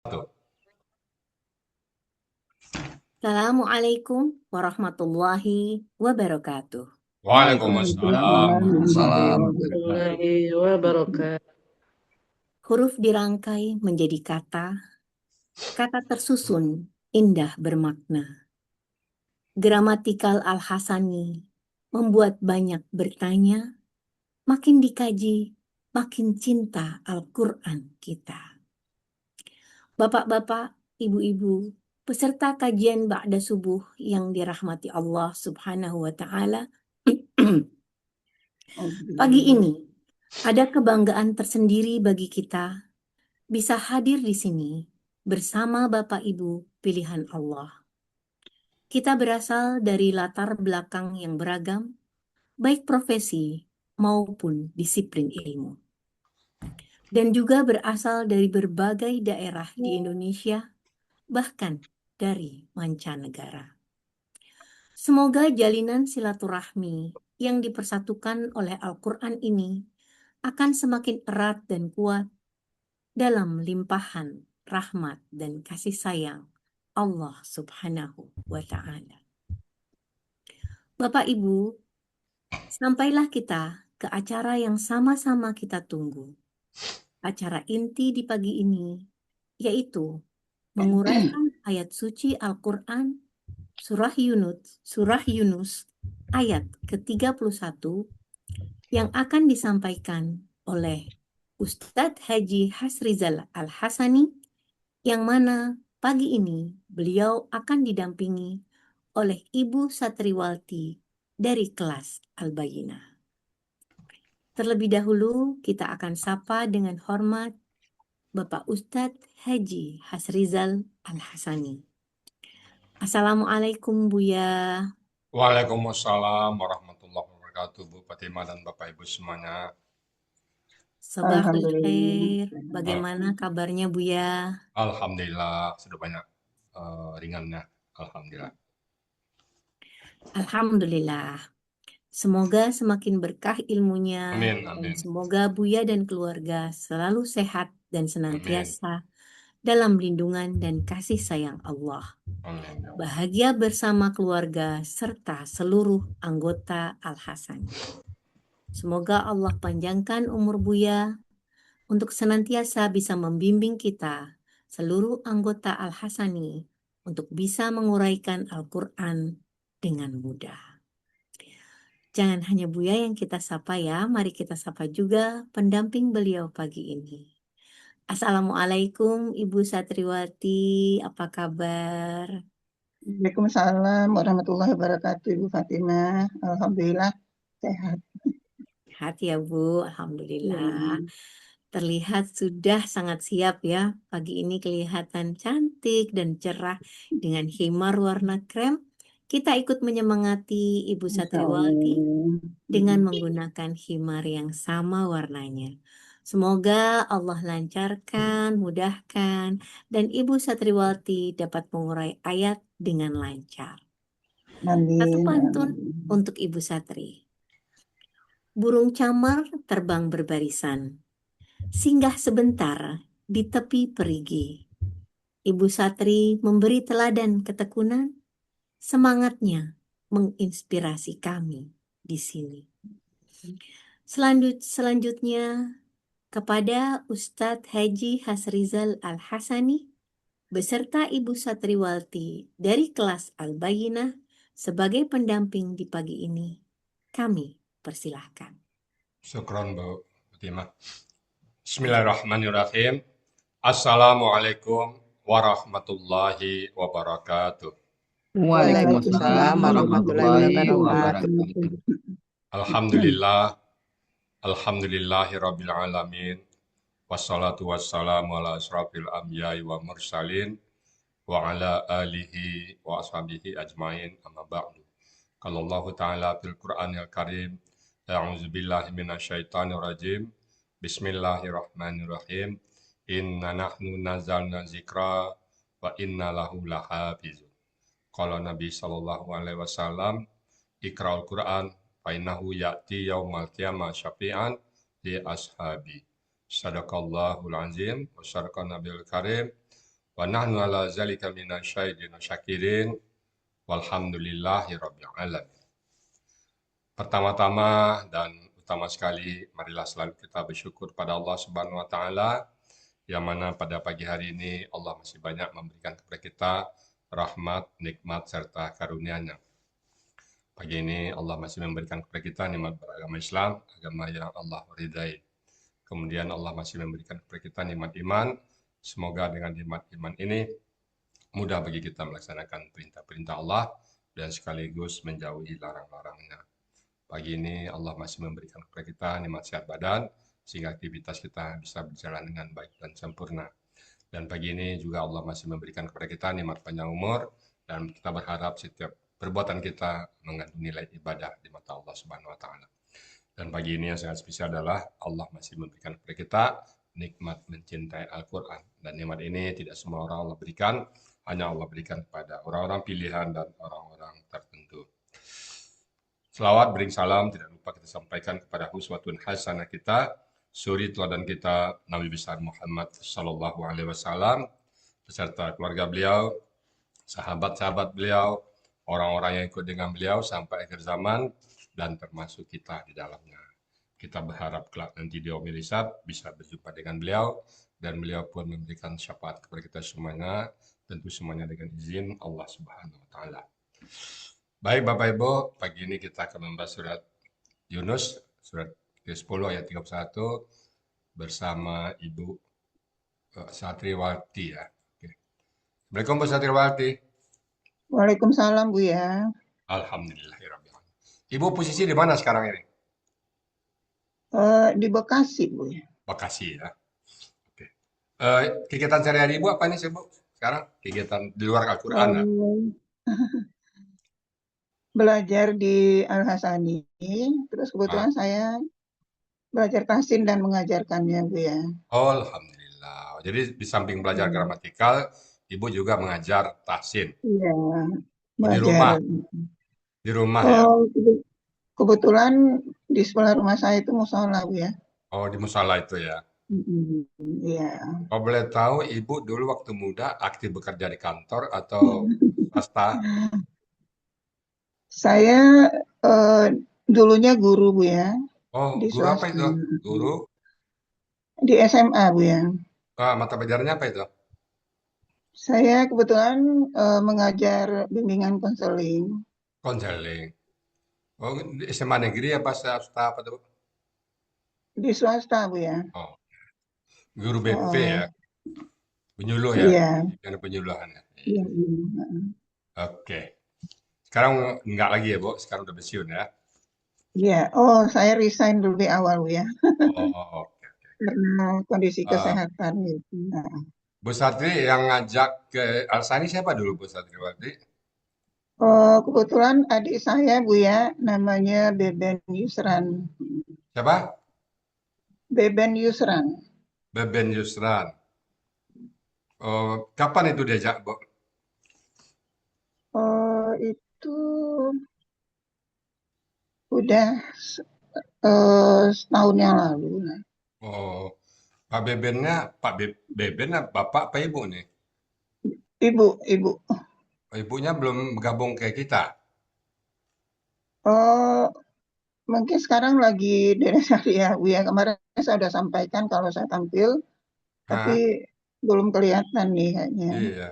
Tuh. Assalamualaikum warahmatullahi wabarakatuh. Waalaikumsalam Waalaikumsalam warahmatullahi warahmatullahi wabarakatuh. wabarakatuh. Warahmatullahi wabarakatuh. Huruf dirangkai menjadi kata, kata tersusun, indah bermakna. Gramatikal Al-Hasani membuat banyak bertanya, makin dikaji, makin cinta Al-Quran kita. Bapak-bapak, ibu-ibu, peserta kajian Ba'da Subuh yang dirahmati Allah Subhanahu wa Ta'ala, pagi ini ada kebanggaan tersendiri bagi kita bisa hadir di sini bersama Bapak Ibu pilihan Allah. Kita berasal dari latar belakang yang beragam, baik profesi maupun disiplin ilmu. Dan juga berasal dari berbagai daerah di Indonesia, bahkan dari mancanegara. Semoga jalinan silaturahmi yang dipersatukan oleh Al-Quran ini akan semakin erat dan kuat dalam limpahan rahmat dan kasih sayang Allah Subhanahu wa Ta'ala. Bapak Ibu, sampailah kita ke acara yang sama-sama kita tunggu. Acara inti di pagi ini, yaitu menguraikan ayat suci Al-Quran Surah Yunus ayat ke-31 yang akan disampaikan oleh Ustadz Haji Hasrizal Al-Hasani, yang mana pagi ini beliau akan didampingi oleh Ibu Satriwalti dari kelas Al-Bayyinah. Terlebih dahulu kita akan sapa dengan hormat Bapak Ustadz Haji Hasrizal Al-Hasani. Assalamualaikum Buya. Waalaikumsalam warahmatullahi wabarakatuh, Bu Fatimah dan Bapak Ibu semuanya. Sabahul khair. Al- Bagaimana kabarnya Buya? Alhamdulillah sudah banyak ringannya. Alhamdulillah. Alhamdulillah. Semoga semakin berkah ilmunya Amin, dan amin, semoga Buya dan keluarga selalu sehat dan amin, senantiasa dalam lindungan dan kasih sayang Allah. amin. Bahagia bersama keluarga serta seluruh anggota Al-Hasan. Semoga Allah panjangkan umur Buya untuk senantiasa bisa membimbing kita, seluruh anggota Al-Hasani, untuk bisa menguraikan Al-Quran dengan mudah. Jangan hanya Buya yang kita sapa ya, mari kita sapa juga pendamping beliau pagi ini. Assalamualaikum Ibu Satriwati, apa kabar? Waalaikumsalam warahmatullahi wabarakatuh, Ibu Fatimah. Alhamdulillah sehat. Sehat ya Bu, Alhamdulillah. Ya. Terlihat sudah sangat siap ya. Pagi ini kelihatan cantik dan cerah dengan khimar warna krem. Kita ikut menyemangati Ibu Insya Satriwati Allah. dengan menggunakan khimar yang sama warnanya. Semoga Allah lancarkan, mudahkan, dan Ibu Satriwati dapat mengurai ayat dengan lancar. Satu Amin. pantun Amin. untuk Ibu Satri. Burung camar terbang berbarisan, singgah sebentar di tepi perigi. Ibu Satri memberi teladan ketekunan, semangatnya menginspirasi kami di sini. Selanjutnya kepada Ustadz Haji Hasrizal Al-Hasani beserta Ibu Satriwalti dari kelas Al-Bayyinah sebagai pendamping di pagi ini. Kami persilahkan. Syukron, Bu Fatimah. Bismillahirrahmanirrahim. Assalamualaikum warahmatullahi wabarakatuh. Waalaikumsalam Waalaikumsalam warahmatullahi warahmatullahi wabarakatuh. wabarakatuh. Alhamdulillah, alhamdulillahi rabbil alamin. Wassalatu wassalamu ala asrafil anbiya'i wa mursalin wa ala alihi wa ashabihi ajmain amma ba'du. Qala Allah Ta'ala fil Qur'anil Karim, a'udzu billahi minasyaitonir rajim. Bismillahirrahmanirrahim. Inna nahnu nazzalna dzikra wa inna lahu lahafizun. Qala Nabi sallallahu alaihi wasallam, Iqra'ul Qur'an fa innahu ya'ti yaumal qiyamah syafi'an li ashabi. Sadaqallahul azim wa sadaqa nabiyul karim wa nahnu ala zalika minasyahidin syakirin walhamdulillahi rabbil alamin. Pertama-tama dan utama sekali, marilah selalu kita bersyukur pada Allah Subhanahu wa taala yang mana pada pagi hari ini Allah masih banyak memberikan kepada kita rahmat, nikmat serta karunia-Nya. Pagi ini Allah masih memberikan kepada kita nikmat beragama Islam, agama yang Allah ridai. Kemudian Allah masih memberikan kepada kita nikmat iman. Semoga dengan nikmat iman ini mudah bagi kita melaksanakan perintah-perintah Allah dan sekaligus menjauhi larang-larangnya. Pagi ini Allah masih memberikan kepada kita nikmat sehat badan, sehingga aktivitas kita bisa berjalan dengan baik dan sempurna. Dan pagi ini juga Allah masih memberikan kepada kita nikmat panjang umur, dan kita berharap setiap perbuatan kita mengandung nilai ibadah di mata Allah Subhanahu wa taala. Dan pagi ini yang sangat spesial adalah Allah masih memberikan kepada kita nikmat mencintai Al-Quran. Dan nikmat ini tidak semua orang Allah berikan, hanya Allah berikan kepada orang-orang pilihan dan orang-orang tertentu. Selawat bering salam tidak lupa kita sampaikan kepada uswatun hasanah kita, suri teladan kita Nabi besar Muhammad sallallahu alaihi wasallam beserta keluarga beliau, sahabat-sahabat beliau, orang-orang yang ikut dengan beliau sampai akhir zaman dan termasuk kita di dalamnya. Kita berharap kelak nanti di yaumil hisab bisa berjumpa dengan beliau dan beliau pun memberikan syafaat kepada kita semuanya, tentu semuanya dengan izin Allah Subhanahu wa taala. Baik Bapak Ibu, pagi ini kita akan membahas surat Yunus, surat ke-10 ayat 31 bersama Ibu Satriwati ya. Oke. Assalamualaikum Bu Satriwati. Waalaikumsalam Bu ya. Alhamdulillahirrahmanirrahim. Ibu posisi di mana sekarang ini? Di Bekasi Bu ya. Bekasi ya. Oke. Kegiatan sehari-hari Ibu apa nih sih Bu? Sekarang kegiatan di luar Al-Quran ya? Belajar di Al-Hasani, terus kebetulan saya belajar tahsin dan mengajarkannya Bu ya. Oh, alhamdulillah. Jadi di samping belajar gramatikal, Ibu juga mengajar tahsin. Iya, Di rumah. belajar. Di rumah ya. Kebetulan di sebelah rumah saya itu musola Bu ya. Oh, di musola itu ya. Iya. Kalau boleh tahu, Ibu dulu waktu muda aktif bekerja di kantor atau swasta? Saya dulunya guru Bu ya. Oh, Di guru apa swasta. itu? Guru? Di SMA Bu ya. Mata pelajarannya apa itu? Saya kebetulan mengajar bimbingan konseling. Konseling. Oh, di SMA negeri apa swasta apa tuh? Di swasta Bu ya. Oh, guru BP ya? Penyuluh ya? Iya. Yang penyuluhan ya? Iya. Oke. Sekarang enggak lagi ya, Bu? Sekarang udah pensiun ya? Iya. Oh, saya resign lebih awal Bu ya. Oh, oke. Karena kondisi kesehatan gitu. Bu Satri yang ngajak ke Al-Sani siapa dulu Bu Satriwati? Kebetulan adik saya Bu ya, namanya Beben Yusran. Siapa? Beben Yusran. Beben Yusran. Kapan itu diajak, Bu? Itu udah setahun yang lalu. Oh, Pak Bebennya, Beben Bapak apa Ibu nih? Ibu. Oh, ibunya belum gabung ke kita? Mungkin sekarang lagi dari ya Bu ya. Kemarin saya sudah sampaikan kalau saya tampil, tapi belum kelihatan nih kayaknya. Iya.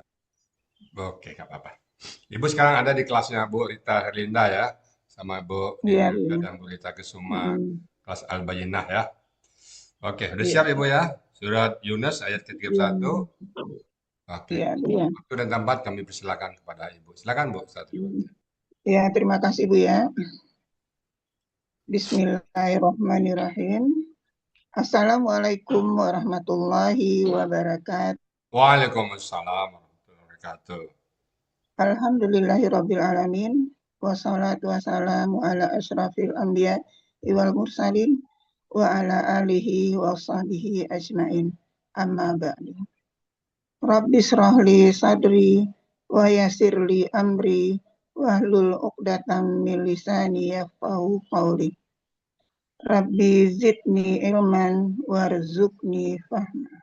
Oke, nggak apa-apa. Ibu sekarang ada di kelasnya Bu Rita Herlinda ya, sama Bu Iya. dan Bu Rita Kesuma, kelas Al-Bayyinah ya. Oke, udah Iya. siap Ibu ya? Surat Yunus ayat ke-31. Oke. Iya. Waktu dan tempat kami persilakan kepada Ibu. Silakan Bu. Ya, terima kasih Bu ya. Bismillahirrahmanirrahim. Assalamualaikum warahmatullahi wabarakatuh. Waalaikumsalam warahmatullahi wabarakatuh. Alhamdulillahirabbil alamin. Wassalatu wassalamu ala asyrafil anbiya wal mursalin wa ala alihi wa sahbihi ajmain. Amma ba'du. Rabbi shrah li sadri wa yassir li amri wahlul 'uqdatam min lisani yafqahu qawli. Rabbi zidni ilman warzuqni fahma.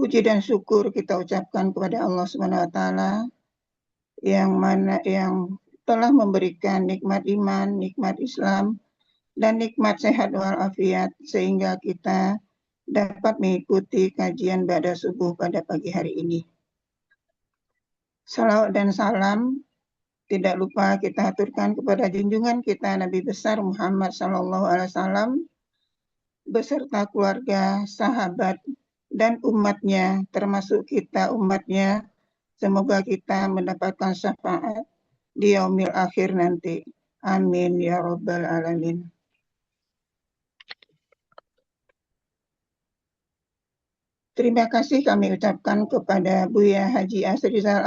Puji dan syukur kita ucapkan kepada Allah Subhanahu wa taala yang telah memberikan nikmat iman, nikmat Islam, dan nikmat sehat walafiat sehingga kita dapat mengikuti kajian ba'da subuh pada pagi hari ini. Salawat dan salam tidak lupa kita aturkan kepada junjungan kita Nabi besar Muhammad SAW beserta keluarga, sahabat, dan umatnya, termasuk kita umatnya. Semoga kita mendapatkan syafaat di yaumil akhir nanti. Amin ya rabbal alamin. Terima kasih kami ucapkan kepada Buya Haji Asrizal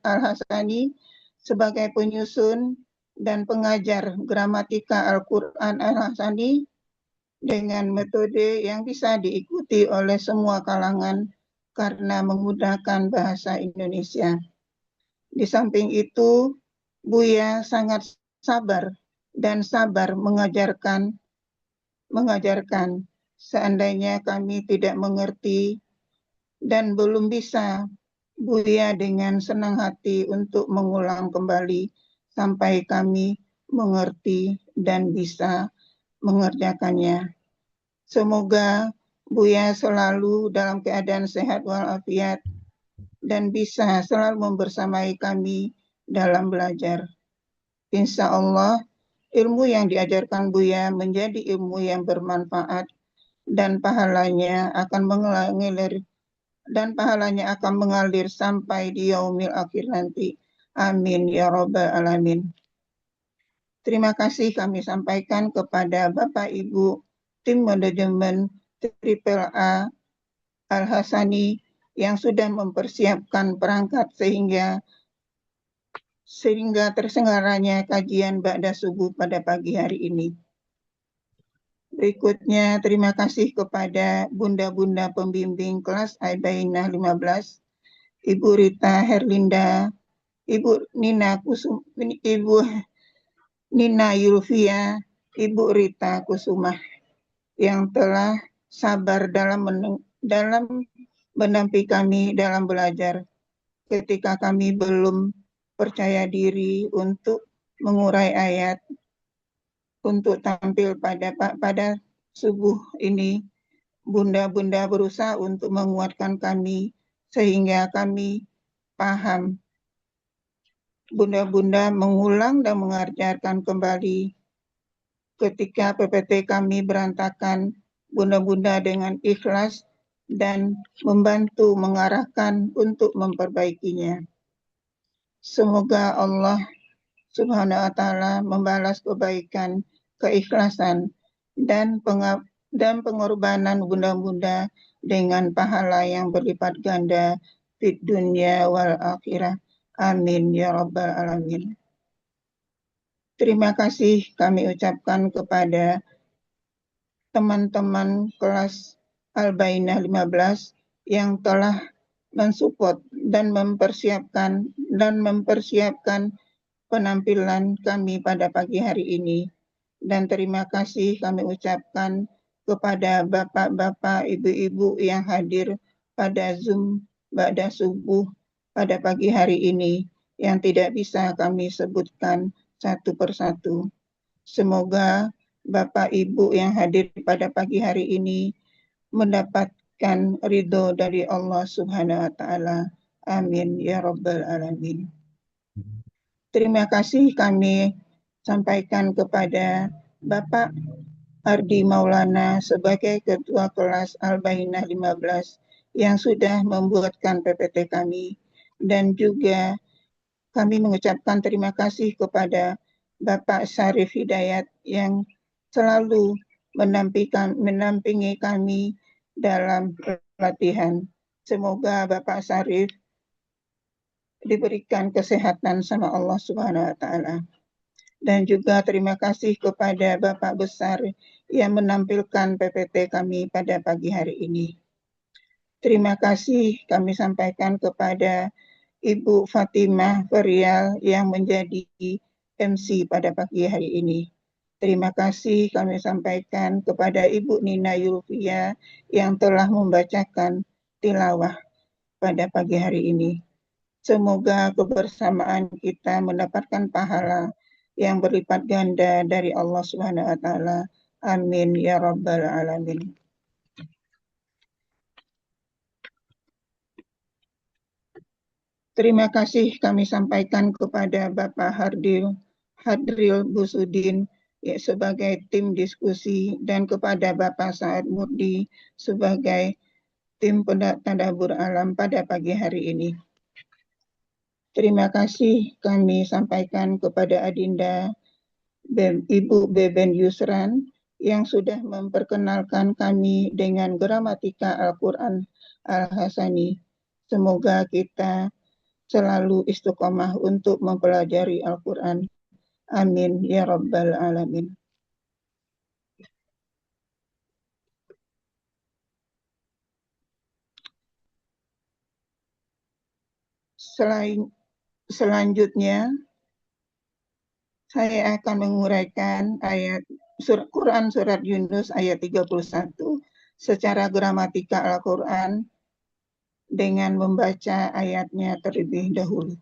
Al-Hasani sebagai penyusun dan pengajar gramatika Al-Quran Al-Hasani dengan metode yang bisa diikuti oleh semua kalangan karena menggunakan bahasa Indonesia. Di samping itu, Buya sangat sabar mengajarkan. Seandainya kami tidak mengerti dan belum bisa, Buya dengan senang hati untuk mengulang kembali sampai kami mengerti dan bisa mengerjakannya. Semoga Buya selalu dalam keadaan sehat walafiat dan bisa selalu membersamai kami dalam belajar. Insya Allah, ilmu yang diajarkan Buya menjadi ilmu yang bermanfaat dan pahalanya akan mengalir sampai di yaumil akhir nanti. Amin ya rabbal alamin. Terima kasih kami sampaikan kepada Bapak Ibu tim manajemen Triple A Al-Hasani yang sudah mempersiapkan perangkat sehingga terselenggaranya kajian ba'da subuh pada pagi hari ini. Berikutnya, terima kasih kepada bunda-bunda pembimbing kelas Al-Bainah 15, Ibu Rita Herlinda, Ibu Nina Yulvia, Ibu Rita Kusumah, yang telah sabar dalam mendampingi kami dalam belajar ketika kami belum percaya diri untuk mengurai ayat untuk tampil pada subuh ini. Bunda-bunda berusaha untuk menguatkan kami sehingga kami paham. Bunda-bunda mengulang dan mengajarkan kembali. Ketika PPT kami berantakan, bunda-bunda dengan ikhlas dan membantu mengarahkan untuk memperbaikinya. Semoga Allah Subhanahu wa taala membalas kebaikan, keikhlasan, dan pengorbanan bunda-bunda dengan pahala yang berlipat ganda di dunia wal akhirah. Amin ya rabbal alamin. Terima kasih kami ucapkan kepada teman-teman kelas Al-Bainah 15 yang telah mensupport dan mempersiapkan penampilan kami pada pagi hari ini. Dan terima kasih kami ucapkan kepada bapak-bapak, ibu-ibu yang hadir pada Zoom ba'da subuh pada pagi hari ini yang tidak bisa kami sebutkan satu persatu. Semoga Bapak Ibu yang hadir pada pagi hari ini mendapatkan ridho dari Allah Subhanahu wa taala. Amin ya rabbal alamin. Terima kasih kami sampaikan kepada Bapak Ardi Maulana sebagai Ketua Kelas Al-Bainah 15 yang sudah membuatkan PPT kami, dan juga kami mengucapkan terima kasih kepada Bapak Syarif Hidayat yang selalu menampingi kami dalam pelatihan. Semoga Bapak Syarif diberikan kesehatan sama Allah Subhanahu wa taala. Dan juga terima kasih kepada Bapak Besar yang menampilkan PPT kami pada pagi hari ini. Terima kasih kami sampaikan kepada Ibu Fatimah Ferial yang menjadi MC pada pagi hari ini. Terima kasih kami sampaikan kepada Ibu Nina Yulvia yang telah membacakan tilawah pada pagi hari ini. Semoga kebersamaan kita mendapatkan pahala yang berlipat ganda dari Allah Subhanahu wa taala. Amin ya rabbal alamin. Terima kasih kami sampaikan kepada Bapak Hadril Busudin sebagai tim diskusi dan kepada Bapak Saad Murdi sebagai tim tadabbur alam pada pagi hari ini. Terima kasih kami sampaikan kepada Adinda Ibu Beben Yusran yang sudah memperkenalkan kami dengan gramatika Al-Quran Al-Hasani. Semoga kita selalu istiqomah untuk mempelajari Al-Quran. Amin ya rabbal alamin. Selanjutnya saya akan menguraikan ayat Quran Surat Yunus ayat 31 secara gramatika Al-Quran dengan membaca ayatnya terlebih dahulu.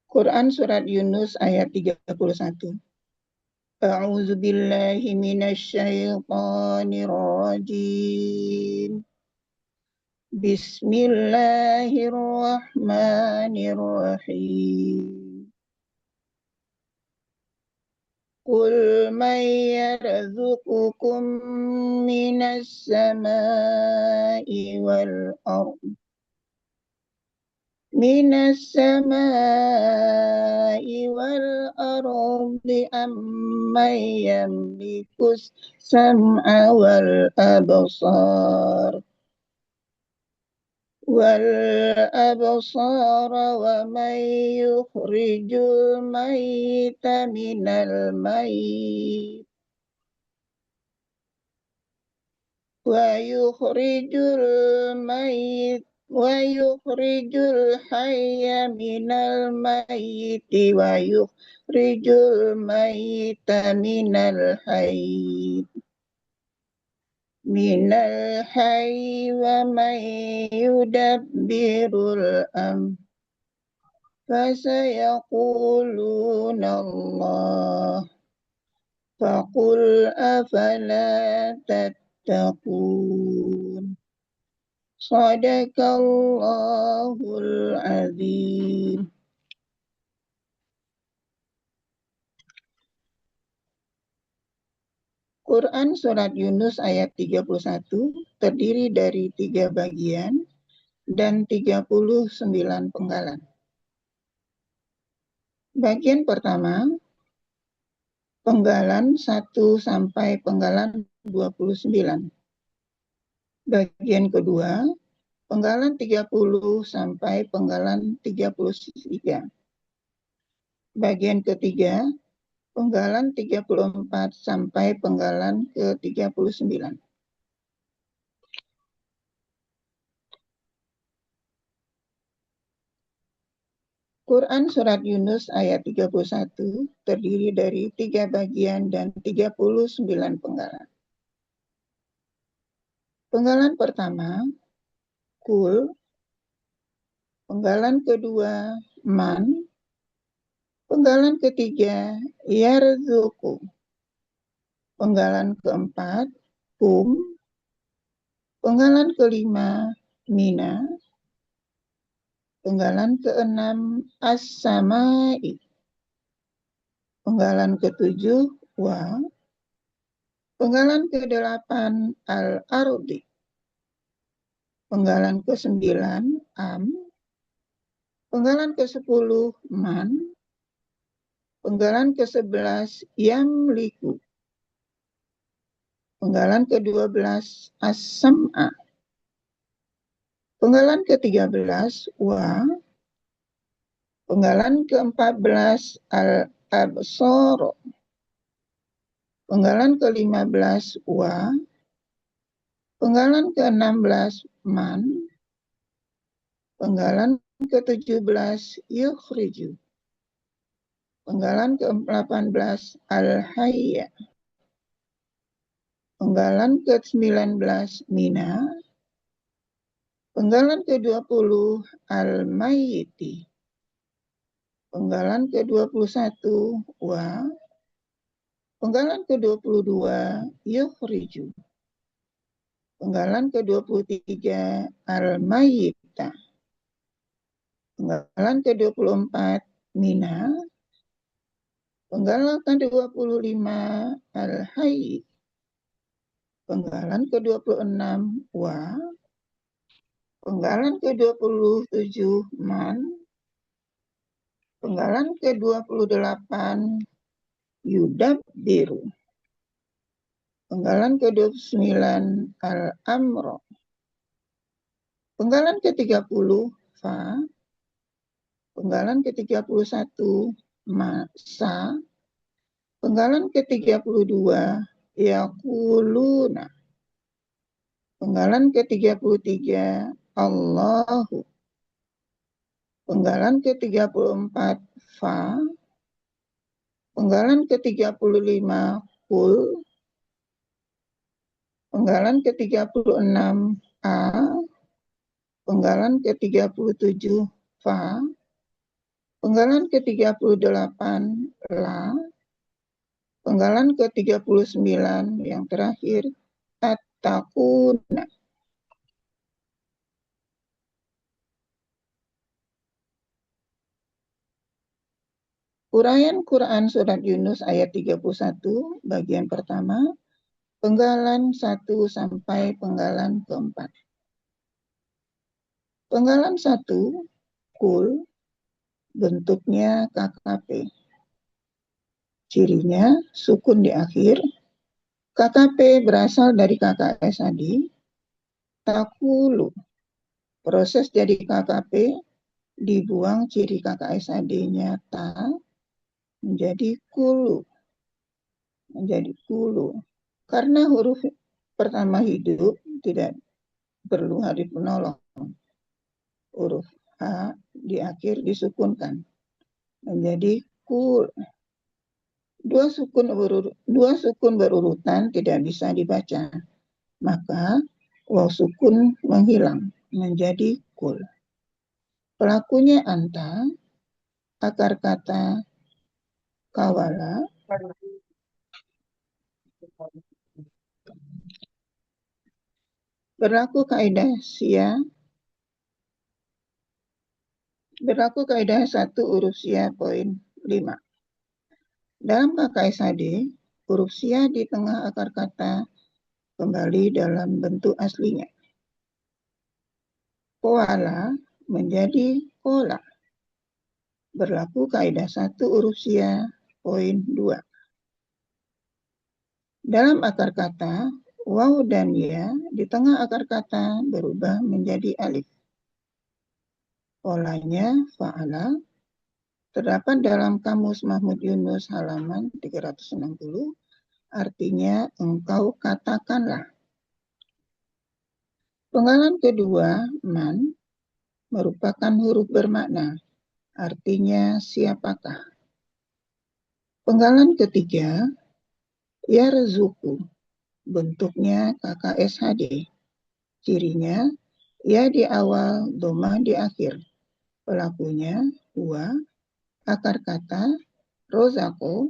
Quran Surat Yunus ayat 31. A'udzu billahi minasy syaithanir rajim. Bismillahirrahmanirrahim. Qul man yarzuqukum minas samai wal ardh minas samai wal ardi amman yamlikus sam'a wal absar wa man yukhrijul mayyita minal mayyit wa yukhrijul hayya minal mayyiti wa yukhrijul mayyita minal hayy wa man yudabbirul amr fasayaquluna Allah faqul afala tattaqun. Shadaqallahul azim. Quran Surat Yunus ayat 31 terdiri dari 3 bagian dan 39 penggalan. Bagian pertama, penggalan 1 sampai penggalan 29. Bagian kedua, penggalan 30 sampai penggalan 33. Bagian ketiga, penggalan 34 sampai penggalan ke-39. Quran Surat Yunus ayat 31 terdiri dari 3 bagian dan 39 penggalan. Penggalan pertama, Qul. Penggalan kedua, Man. Penggalan ketiga, Yarzuqu. Penggalan keempat, Kum. Penggalan kelima, Mina. Penggalan keenam, As-Samai. Penggalan ketujuh, Wa. Penggalan ke-8 Al-Ardi. Penggalan ke-9 Am. Penggalan ke-10 Man. Penggalan ke-11 Yamliku. Penggalan ke-12 As-Sam'a. Penggalan ke-13 Wa. Penggalan ke-14 Al-Absar. Penggalan ke-15 Wa. Penggalan ke-16 Man. Penggalan ke-17 Yukhriju. Penggalan ke-18 Al-Hayya. Penggalan ke-19 Mina. Penggalan ke-20 Al-Mayyiti. Penggalan ke-21 Wa. Penggalan ke-22 Yukhriju. Penggalan ke-23 Al-Mayyita. Penggalan ke-24 Mina. Penggalan ke-25 Al-Hayy. Penggalan ke-26 Wa. Penggalan ke-27 Man. Penggalan ke-28 Yudabbiru. Penggalan ke-29 Al-Amro. Penggalan ke-30 Fa. Penggalan ke-31 Masa. Penggalan ke-32 Yaquluna. Penggalan ke-33 Allahu. Penggalan ke-34 Fa. Penggalan ke-35 Qul. Penggalan ke-36 A. Penggalan ke-37 Fa. Penggalan ke-38 La. Penggalan ke-39 yang terakhir At-Taquna. Uraian Quran Surat Yunus ayat 31 bagian pertama, penggalan 1 sampai penggalan keempat. Penggalan 1, Qul, bentuknya KKP. Cirinya sukun di akhir. KKP berasal dari KKS tadi. Takulu, proses jadi KKP dibuang ciri KKS tadi-nya ta menjadi kulu. Karena huruf pertama hidup tidak perlu harif penolong. Huruf H di akhir disukunkan menjadi kul. Dua sukun berurutan tidak bisa dibaca. Maka waw sukun menghilang menjadi kul. Pelakunya anta, akar kata kawala. Berlaku kaidah sia. Berlaku kaidah 1 huruf sia poin 5. Dalam KKSAD, huruf sia di tengah akar kata kembali dalam bentuk aslinya. Koala menjadi kola. Berlaku kaidah 1 huruf sia poin 2. Dalam akar kata, waw dan ya di tengah akar kata berubah menjadi alif. Polanya fa'ala terdapat dalam Kamus Mahmud Yunus halaman 360, artinya engkau katakanlah. Penggalan kedua, man, merupakan huruf bermakna, artinya siapakah. Penggalan ketiga, yarzuku, bentuknya KKSHD. Cirinya, ya di awal, domah di akhir. Pelakunya, huwa, akar kata, rozako,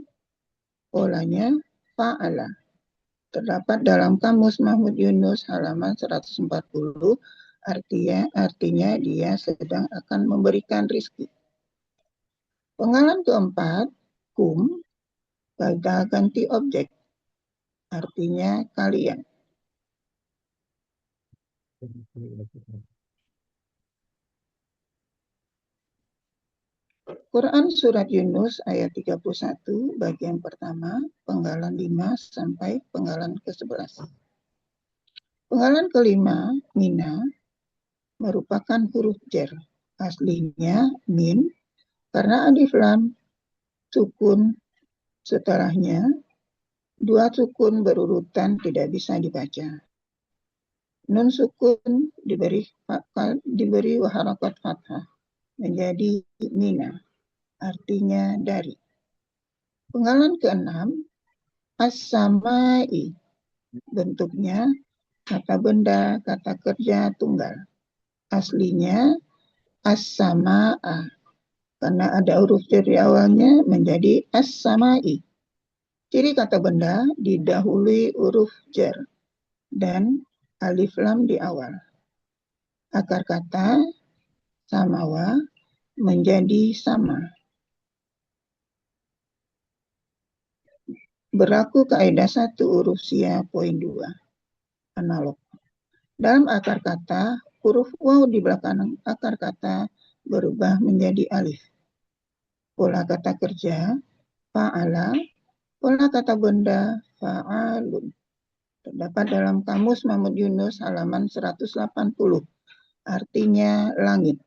polanya, fa'ala. Terdapat dalam Kamus Mahmud Yunus halaman 140, artinya dia sedang akan memberikan rizki. Penggalan keempat, kum, pada ganti objek, artinya kalian. Quran Surat Yunus ayat 31 bagian pertama, penggalan 5 sampai penggalan ke-11. Penggalan kelima, mina, merupakan huruf jar. Aslinya min, karena alif lam sukun setelahnya, dua sukun berurutan tidak bisa dibaca. Nun sukun diberi harakat fathah menjadi mina, artinya dari. Penggalan keenam, as-samai. Bentuknya kata benda, kata kerja tunggal. Aslinya as-sama'a. Karena ada huruf jar di awalnya menjadi as-samai. Ciri kata benda didahului huruf jar dan alif lam di awal. Akar kata samawa menjadi sama. Berlaku kaidah 1 huruf sia poin 2 analog. Dalam akar kata, huruf waw di belakang akar kata berubah menjadi alif. Pola kata kerja fa'ala, pola kata benda fa'alun. Terdapat dalam Kamus Mahmud Yunus halaman 180. Artinya langit.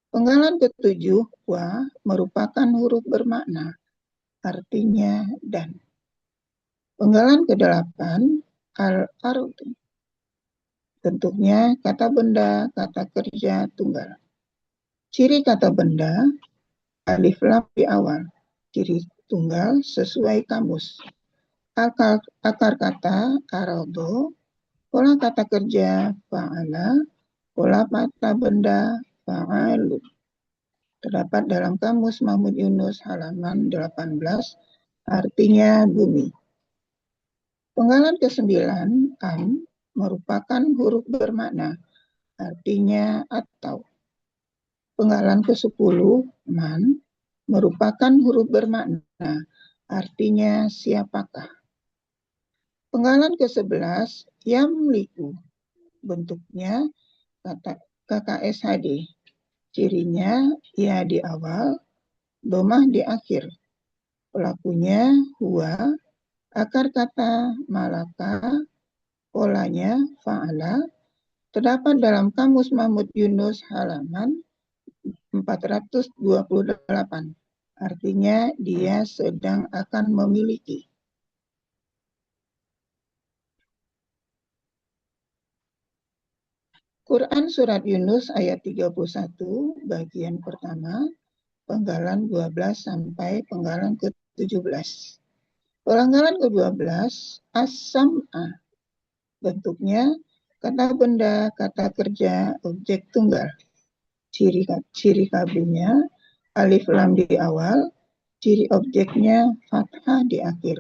Penggalan ketujuh, wa merupakan huruf bermakna. Artinya dan. Penggalan ke-8, al-ardu. Bentuknya kata benda, kata kerja tunggal. Ciri kata benda, alif lam di awal. Ciri tunggal sesuai kamus. Akar kata arado, pola kata kerja fa'ala, pola kata benda fa'alu. Terdapat dalam Kamus Mahmud Yunus halaman 18, artinya bumi. Penggalan ke-9, am, merupakan huruf bermakna, artinya atau. Penggalan ke-10, man, merupakan huruf bermakna, artinya siapakah. Penggalan ke-11, yamliku, bentuknya kata KKSHD. Cirinya ya di awal, domah di akhir. Pelakunya huwa, akar kata malaka, polanya fa'ala, terdapat dalam Kamus Mahmud Yunus halaman 428. Artinya dia sedang akan memiliki. Quran Surat Yunus ayat 31, bagian pertama, penggalan 12 sampai penggalan ke-17. Penggalan ke-12, as-sam'a. Bentuknya kata benda, kata kerja, objek tunggal. Ciri kabrinya alif lam di awal, ciri objeknya fathah di akhir.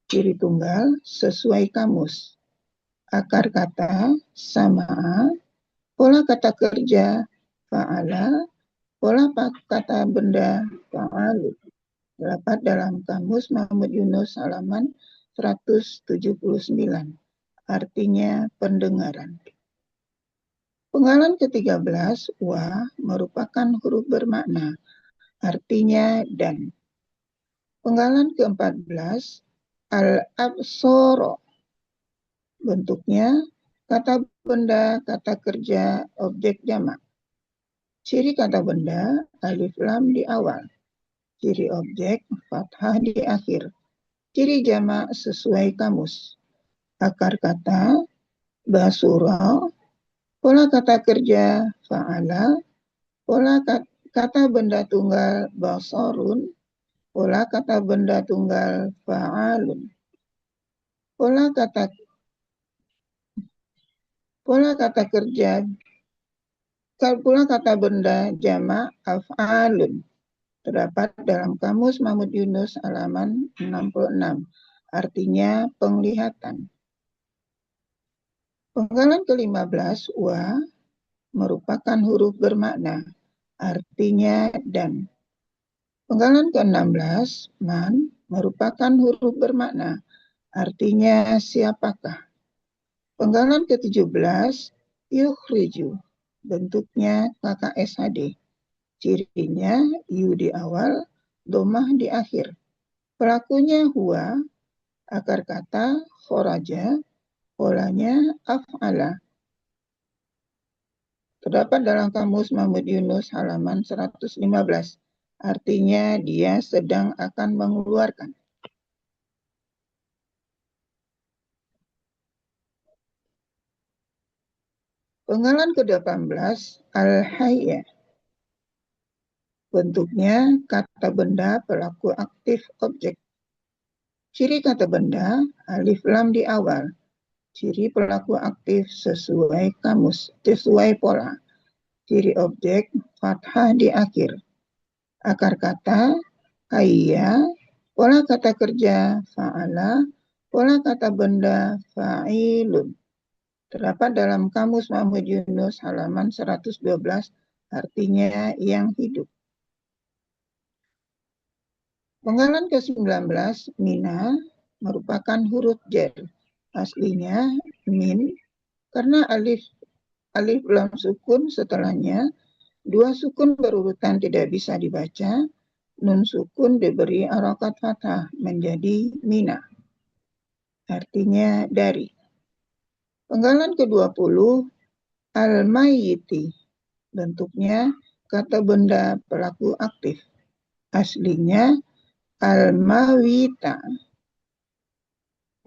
Ciri tunggal sesuai kamus. Akar kata sama'a, pola kata kerja fa'ala, pola kata benda fa'alu. Terdapat dalam Kamus Mahmud Yunus halaman 179. Artinya pendengaran. Penggalan ke-13, wa merupakan huruf bermakna, artinya dan. Penggalan ke-14, al-absoro. Bentuknya kata benda, kata kerja, objek jamak. Ciri kata benda, alif lam di awal. Ciri objek, fathah di akhir. Ciri jamak sesuai kamus. Akar kata, basura, pola kata kerja, fa'ala, pola kata benda tunggal, basarun, pola kata benda tunggal, fa'alun. Pola kata benda jamak af'alun. Terdapat dalam Kamus Mahmud Yunus halaman 66. Artinya penglihatan. Penggalan ke-15, wa merupakan huruf bermakna, artinya dan. Penggalan ke-16, man merupakan huruf bermakna, artinya siapakah. Penggalan ke-17, yukhriju, bentuknya KKSHD. Cirinya yu di awal, domah di akhir. Pelakunya huwa, akar kata khoraja, polanya af'ala. Terdapat dalam Kamus Mahmud Yunus halaman 115. Artinya dia sedang akan mengeluarkan. Penggalan ke-18, al-hayya. Bentuknya kata benda pelaku aktif objek. Ciri kata benda alif lam di awal. Ciri pelaku aktif sesuai kamus, sesuai pola. Ciri objek fathah di akhir. Akar kata hayya, pola kata kerja fa'ala, pola kata benda fa'ilun. Terdapat dalam Kamus Mahmud Yunus halaman 112, artinya yang hidup. Penggalan ke-19, mina, merupakan huruf jar. Aslinya min, karena alif lam sukun setelahnya, dua sukun berurutan tidak bisa dibaca, nun sukun diberi harokat fathah menjadi mina. Artinya dari. Penggalan ke-20, al-mayyiti. Bentuknya kata benda pelaku aktif. Aslinya al-mawita.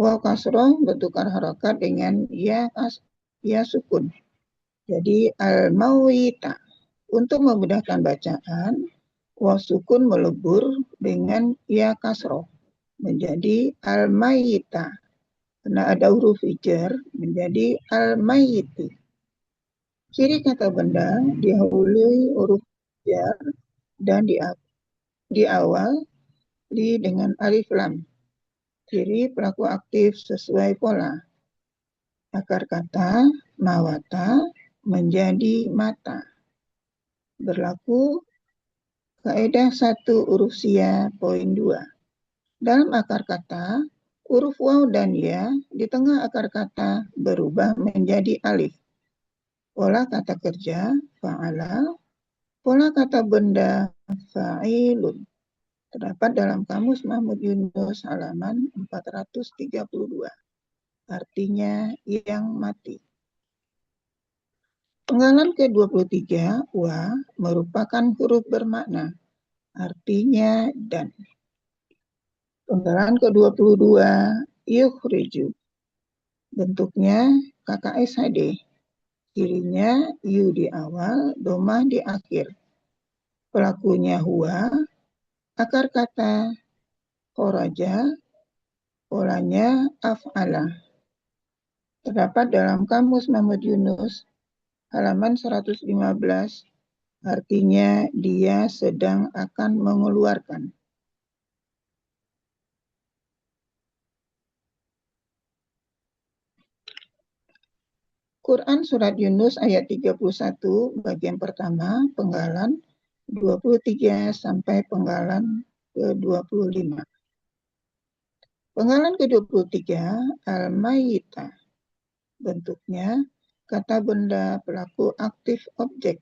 Waw kasroh bertukar harokat dengan ya sukun. Jadi al-mawita. Untuk memudahkan bacaan, waw sukun melebur dengan ya kasroh menjadi al-mayyita. Karena ada huruf jar menjadi al-mayyiti. Ciri kata benda dihului huruf jar dan di awal dengan alif lam. Ciri pelaku aktif sesuai pola. Akar kata mawata menjadi mata. Berlaku kaidah 1 huruf sia poin 2. Dalam akar kata, huruf waw dan ya di tengah akar kata berubah menjadi alif. Pola kata kerja fa'ala, pola kata benda fa'ilun. Terdapat dalam Kamus Mahmud Yunus halaman 432. Artinya yang mati. Penggalan ke-23, wa merupakan huruf bermakna. Artinya dan. Penggalan ke-22, yukhriju. Bentuknya KKSHD. Cirinya yu di awal, domah di akhir. Pelakunya huwa, akar kata khoraja, polanya af'ala. Terdapat dalam Kamus Mahmud Yunus halaman 115, artinya dia sedang akan mengeluarkan. Quran Surat Yunus ayat 31, bagian pertama, penggalan 23 sampai penggalan ke-25. Penggalan ke-23, al-mayyita. Bentuknya kata benda pelaku aktif objek.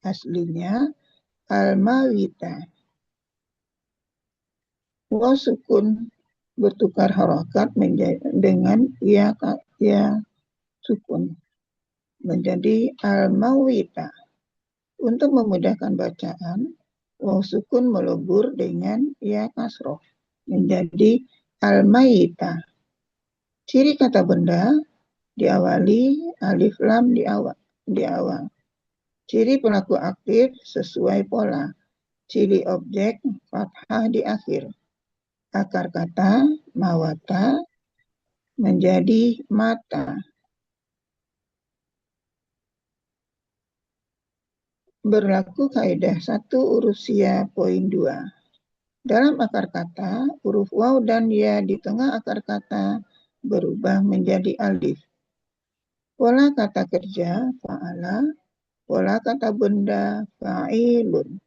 Aslinya al-mawita. Waw sukun bertukar harokat dengan ya sukun menjadi al-mawita. Untuk memudahkan bacaan, waw sukun melebur dengan ya kasroh menjadi al-mayita. Ciri kata benda diawali alif lam di awal. Ciri pelaku aktif sesuai pola. Ciri objek fathah di akhir. Akar kata mawata menjadi mata. Berlaku kaidah 1 huruf sia poin 2. Dalam akar kata, huruf waw dan ya di tengah akar kata berubah menjadi alif. Pola kata kerja fa'ala, pola kata benda fa'ilun.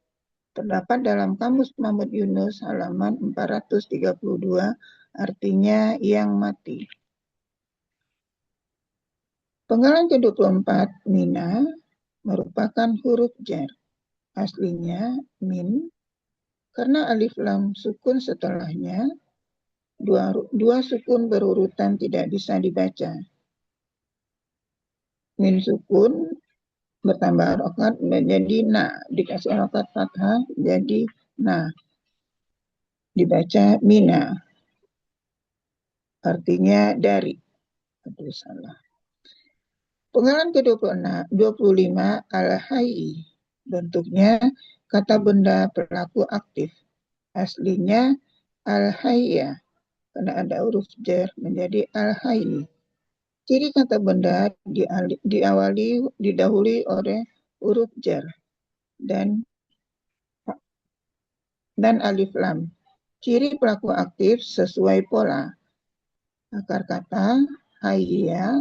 Terdapat dalam Kamus Mahmud Yunus halaman 432, artinya yang mati. Penggalan ke-24, mina, merupakan huruf jar. Aslinya min, karena alif lam sukun setelahnya, dua sukun berurutan tidak bisa dibaca. Min sukun bertambah harokat menjadi na, dikasih harokat fathah jadi na, dibaca mina, artinya dari. Aduh salah. Penggalan ke-25 al-hayy. Bentuknya kata benda pelaku aktif. Aslinya al-hayya, karena ada huruf jar menjadi al-hayy. Ciri kata benda didahului oleh huruf jar dan alif lam. Ciri pelaku aktif sesuai pola. Akar kata hayya,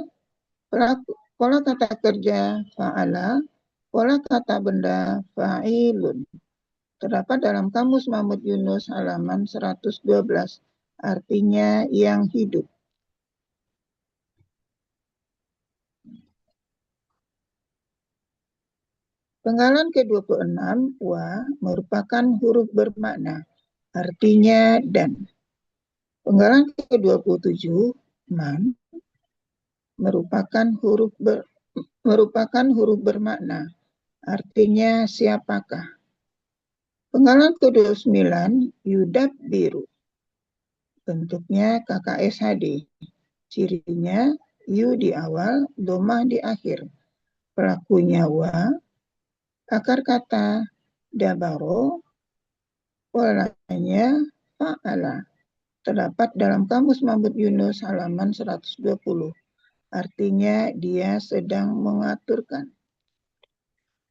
pola kata kerja fa'ala, pola kata benda fa'ilun. Terdapat dalam Kamus Mahmud Yunus halaman 112, artinya yang hidup. Penggalan ke-26, wa, merupakan huruf bermakna, artinya dan. Penggalan ke-27, man, merupakan huruf bermakna, artinya siapakah. Penggalan ke-29, yudab biru, bentuknya KKSHD. Cirinya yu di awal, domah di akhir. Pelakunya wa, akar kata dabaro, polanya fa'ala. Terdapat dalam Kamus Mahmud Yunus halaman 120. Artinya dia sedang mengaturkan.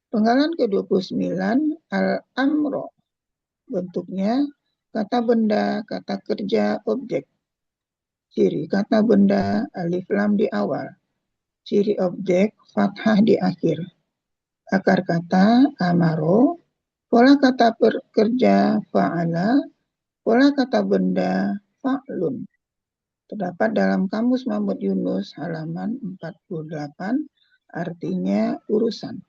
Penggalan ke-29, al-amro, bentuknya kata benda, kata kerja, objek. Ciri kata benda, alif lam di awal. Ciri objek, fathah di akhir. Akar kata, amaro. Pola kata pekerja, fa'ala. Pola kata benda, fa'lun. Terdapat dalam Kamus Mahmud Yunus halaman 48, artinya urusan.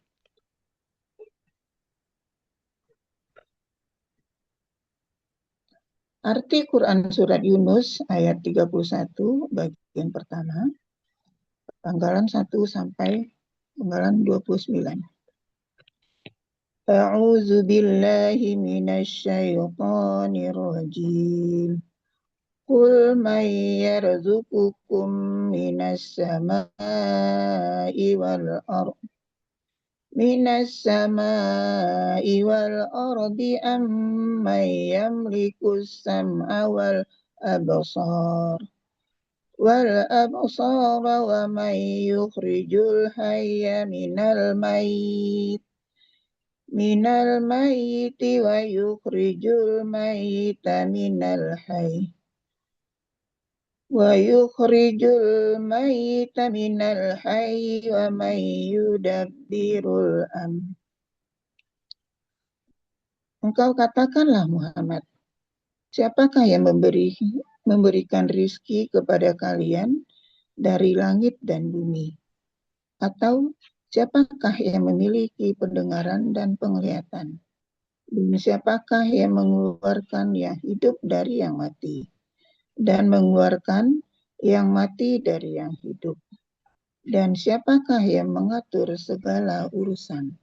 Arti Quran Surat Yunus ayat 31 bagian pertama, penggalan 1 sampai penggalan 29. A'udzu billahi minasy syaithanir rajim. Qul may yarzuqukum minas samai wal ardh amman yamlikus sam'a wal absar wa may yukhrijul hayya minal mayyiti wa yukhrijul mayyita minal hayy wa may yudabbirul amr. Engkau katakanlah Muhammad, siapakah yang memberikan rizki kepada kalian dari langit dan bumi? Atau siapakah yang memiliki pendengaran dan penglihatan? Dan siapakah yang mengeluarkan yang hidup dari yang mati? Dan mengeluarkan yang mati dari yang hidup. Dan siapakah yang mengatur segala urusan?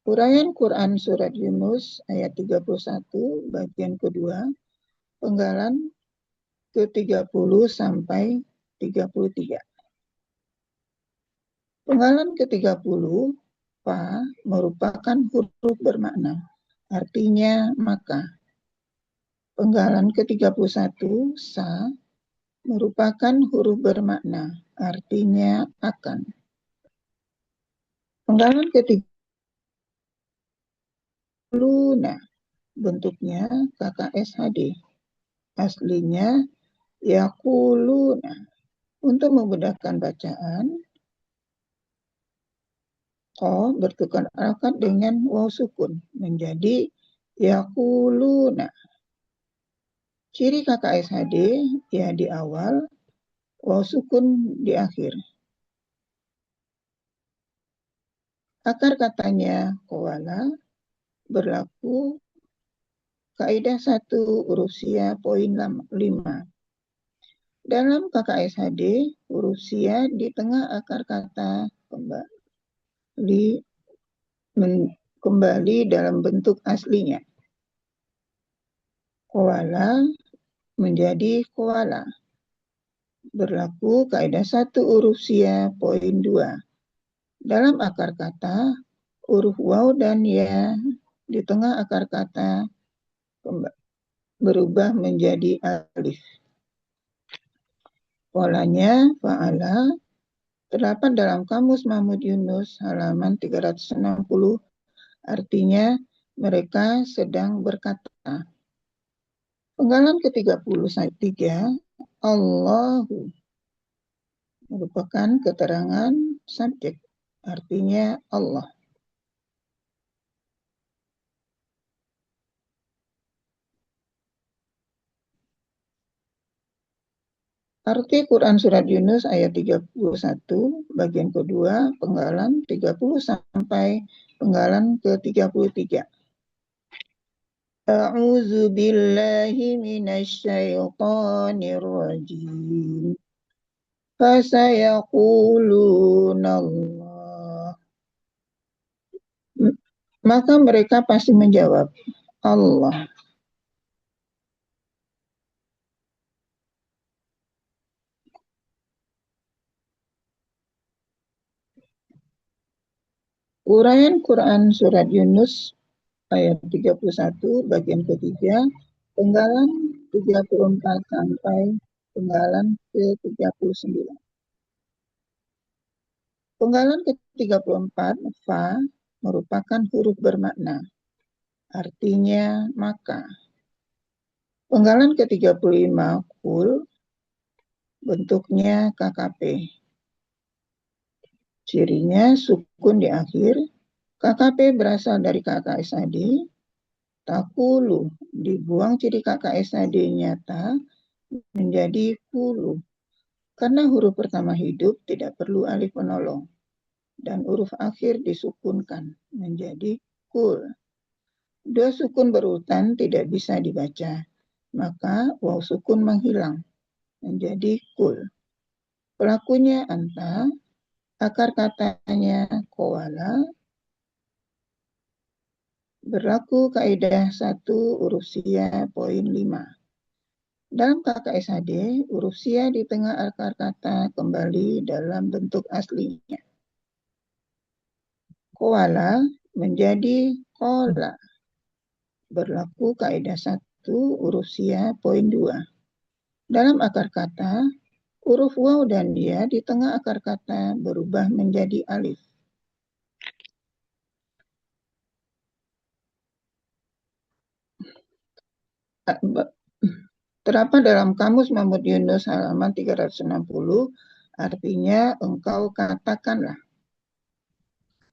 Uraian Quran Surat Yunus ayat 31 bagian kedua, penggalan ke-30 sampai 33. Penggalan ke-30, fa, merupakan huruf bermakna, artinya maka. Penggalan ke-31, sa, merupakan huruf bermakna, artinya akan. Penggalan ke-30, luna, bentuknya KKSHD. Aslinya yakuluna. Untuk memudahkan bacaan, ko bertukar harakat dengan waw sukun menjadi yakuluna. Ciri KKSHD ya di awal, waw sukun di akhir. Akar katanya koala, berlaku kaidah 1 huruf sia poin 5. Dalam KKSHD, huruf sia di tengah akar kata kembali dalam bentuk aslinya. Koala menjadi koala. Berlaku kaidah 1 huruf sia poin 2. Dalam akar kata, huruf waw dan ya di tengah akar kata berubah menjadi alif. Polanya fa'ala terdapat dalam Kamus Mahmud Yunus halaman 360, artinya mereka sedang berkata. Penggalan ke-33, Allahu merupakan keterangan subjek, artinya Allah. Arti Quran Surat Yunus ayat 31, bagian kedua, penggalan 30 sampai penggalan ke-33. A'udzu billahi minasyaitonir rajim. Fasayaquluna Allah. Maka mereka pasti menjawab, Allah. Uraian Quran Surat Yunus ayat 31 bagian ketiga, penggalan 34 sampai penggalan ke-39. Penggalan ke-34, fa, merupakan huruf bermakna, artinya maka. Penggalan ke-35, kul, bentuknya KKP. Cirinya sukun di akhir. KKP berasal dari KKSAD. Takulu dibuang ciri KKSAD-nya ta menjadi kulu. Karena huruf pertama hidup tidak perlu alif penolong. Dan huruf akhir disukunkan menjadi kul. Dua sukun berurutan tidak bisa dibaca. Maka waw sukun menghilang menjadi kul. Pelakunya anta. Akar katanya koala. Berlaku kaidah 1 huruf sia poin 5. Dalam KKSAD, huruf sia di tengah akar kata kembali dalam bentuk aslinya. Koala menjadi kola. Berlaku kaidah 1 huruf sia poin 2. Dalam akar kata, huruf waw dan ya di tengah akar kata berubah menjadi alif. Terdapat dalam Kamus Mahmud Yunus halaman 360, artinya engkau katakanlah.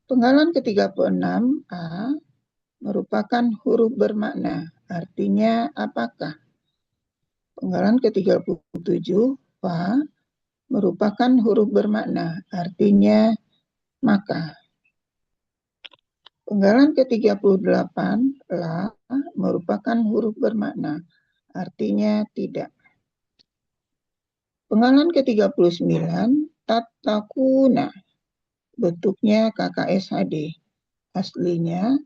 Penggalan ke-36, a, merupakan huruf bermakna, artinya apakah. Penggalan ke-37, fa, merupakan huruf bermakna, artinya maka. Penggalan ke-38, la, merupakan huruf bermakna, artinya tidak. Penggalan ke-39, tatakuna, bentuknya KKSHD. Aslinya,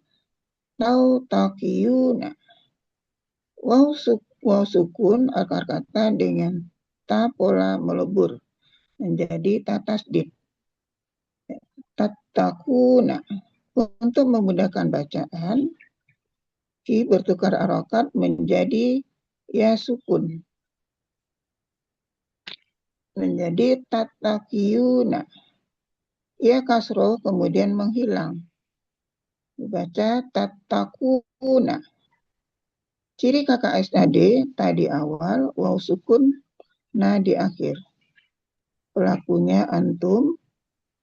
tautakiyuna. Waw sukun akar kata dengan ta pola melebur menjadi ta tasdid. Tatakuna. Untuk memudahkan bacaan, ki bertukar harokat menjadi ya sukun. Menjadi tatakiyuna. Ya kasroh kemudian menghilang. Dibaca tatakuna. Ciri KKSAD tadi awal, waw sukun, na di akhir. Pelakunya antum,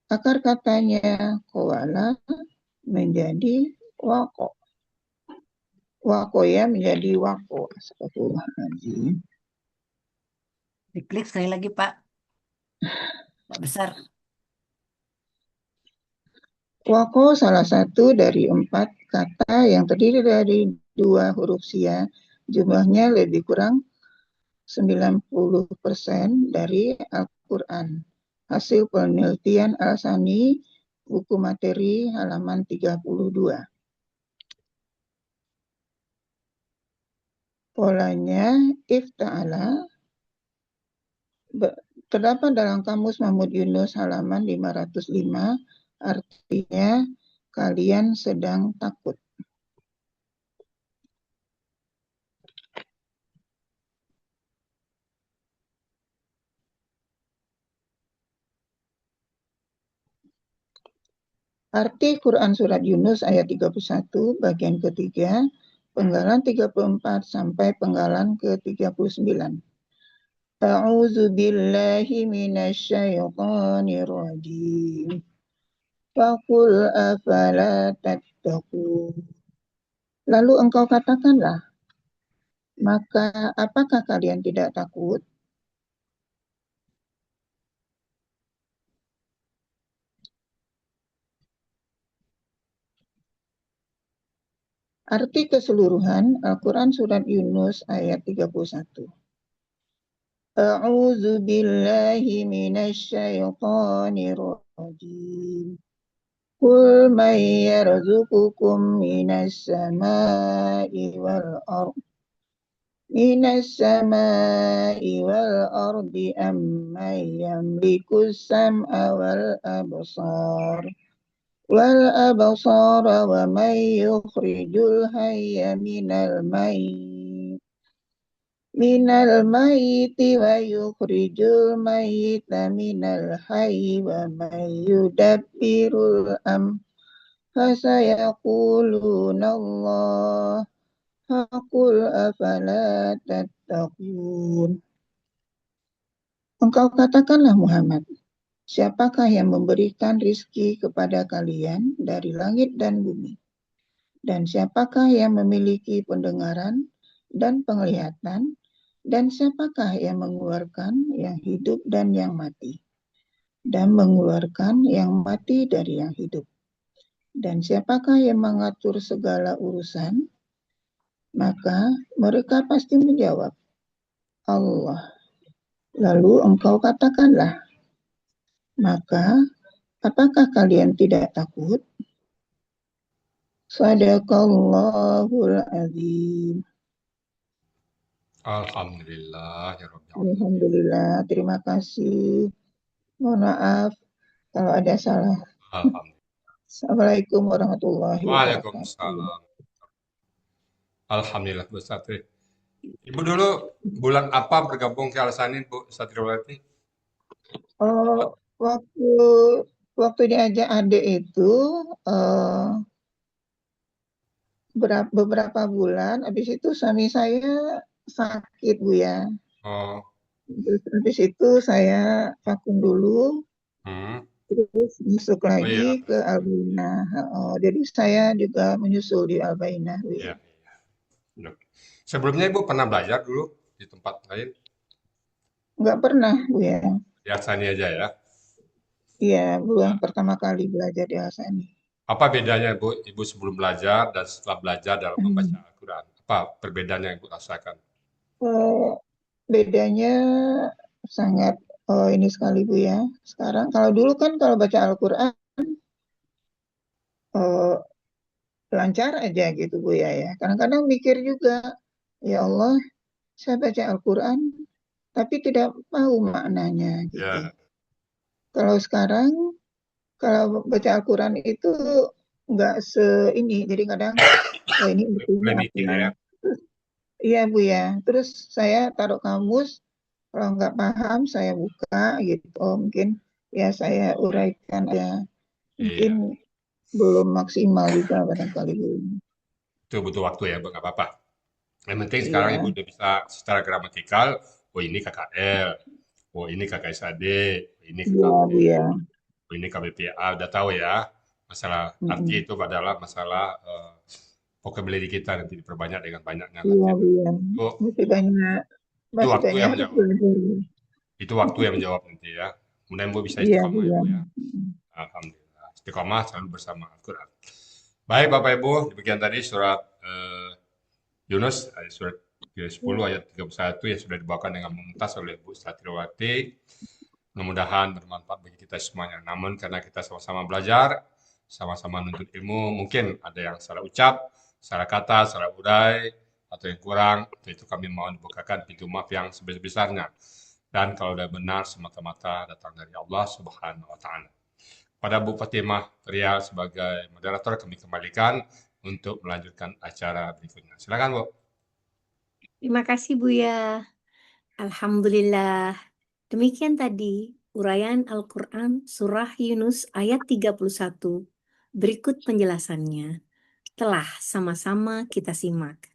akar katanya koala menjadi wako. Wako ya menjadi wako. Astagfirullahaladzim. Diklik sekali lagi, Pak. Pak besar. Wako salah satu dari 4 kata yang terdiri dari 2 huruf sia. Jumlahnya lebih kurang 90% dari Al-Quran. Hasil penelitian Al-Sani, buku materi halaman 32. Polanya ifta'ala terdapat dalam Kamus Mahmud Yunus halaman 505, artinya kalian sedang takut. Arti Quran Surat Yunus ayat 31, bagian ketiga, penggalan 34 sampai penggalan ke-39. A'udzu billahi minasyaitonir rajim. Faqul afala tattaqun. Lalu engkau katakanlah, maka apakah kalian tidak takut? Arti keseluruhan Al-Quran Surat Yunus ayat 31. A'udzu billahi minasyaitonir rajim. Qul man yarzuqukum minas samai wal ardh amman yamlikus sam'a wal absar wa man yukhrijul hayya minal mayyiti wa yukhrijul mayyita minal hayyi wa man yudabbirul fasayaquluna Allah. Qul afala tattaqun. Engkau katakanlah Muhammad, siapakah yang memberikan rizki kepada kalian dari langit dan bumi? Dan siapakah yang memiliki pendengaran dan penglihatan? Dan siapakah yang mengeluarkan yang hidup dan yang mati? Dan mengeluarkan yang mati dari yang hidup? Dan siapakah yang mengatur segala urusan? Maka mereka pasti menjawab, Allah. Lalu engkau katakanlah, maka apakah kalian tidak takut? Sadaqallahul azim. Alhamdulillah ya Rabbil Alamin. Alhamdulillah, terima kasih. Mohon maaf kalau ada salah. Alhamdulillah. Assalamualaikum warahmatullahi wabarakatuh. Waalaikumsalam. Alhamdulillah Bu Satri. Ibu dulu bulan apa bergabung ke Al-Sani Bu Satriwati? Oh, waktu diajak adik itu beberapa bulan, habis itu suami saya sakit Bu ya. Oh, Habis itu saya vakum dulu, terus masuk iya. lagi ke Albaina. Jadi saya juga menyusul di Albaina Bu ya. Iya, iya. Sebelumnya Ibu pernah belajar dulu di tempat lain? Enggak pernah Bu ya. Di Al-Sani aja ya. Iya, bulan pertama kali belajar di Al-Sani. Apa bedanya Ibu sebelum belajar dan setelah belajar dalam membaca Al-Quran? Apa perbedaannya yang Ibu rasakan? Bedanya sangat ini sekali Bu ya. Sekarang kalau dulu kan kalau baca Al-Quran lancar aja gitu Bu ya. Kadang-kadang mikir juga, ya Allah, saya baca Al-Quran tapi tidak tahu maknanya gitu. Ya, Kalau sekarang kalau baca Al-Quran itu nggak ini, jadi kadang ini mulai artinya mikir apa? ya. Iya Bu ya. Terus saya taruh kamus, kalau nggak paham saya buka gitu. Oh mungkin ya saya uraikan aja. Mungkin Iya, belum maksimal juga barangkali Bu. itu butuh waktu ya, Bu, nggak apa-apa. Yang penting sekarang Iya, Ibu udah bisa secara gramatikal, oh ini KKL, oh ini KKSAD, oh ini iya KKP, Bu ya. oh ini KBPA, udah tahu ya. Masalah arti Mm-mm. itu adalah masalah vocabulary kita nanti diperbanyak dengan banyaknya Iya latihan. Bu ya. Itu, Masih banyak itu waktu yang harus menjawab. belajar. Itu waktu yang menjawab nanti ya. Kemudian Bu bisa Iya Bu istiqomah ya ya. Bu ya. Alhamdulillah. Istiqomah selalu bersama Al-Quran. Baik Bapak Ibu, demikian tadi surat Yunus, surat 10 ayat 31 yang sudah dibawakan dengan mumtaz oleh Bu Satriwati. Mudah-mudahan bermanfaat bagi kita semuanya. Namun karena kita sama-sama belajar, sama-sama nuntut ilmu, mungkin ada yang salah ucap, salah kata, salah urai, atau yang kurang, itu kami mohon dibukakan pintu maaf yang sebesar-besarnya. Dan kalau udah benar, semata-mata datang dari Allah Subhanahu wa Ta'ala. Pada Bu Fatimah Rial sebagai moderator, kami kembalikan untuk melanjutkan acara berikutnya. Silakan, Bu. Terima kasih Buya. Alhamdulillah. Demikian tadi uraian Al-Quran Surah Yunus ayat 31. Berikut penjelasannya. Telah sama-sama kita simak.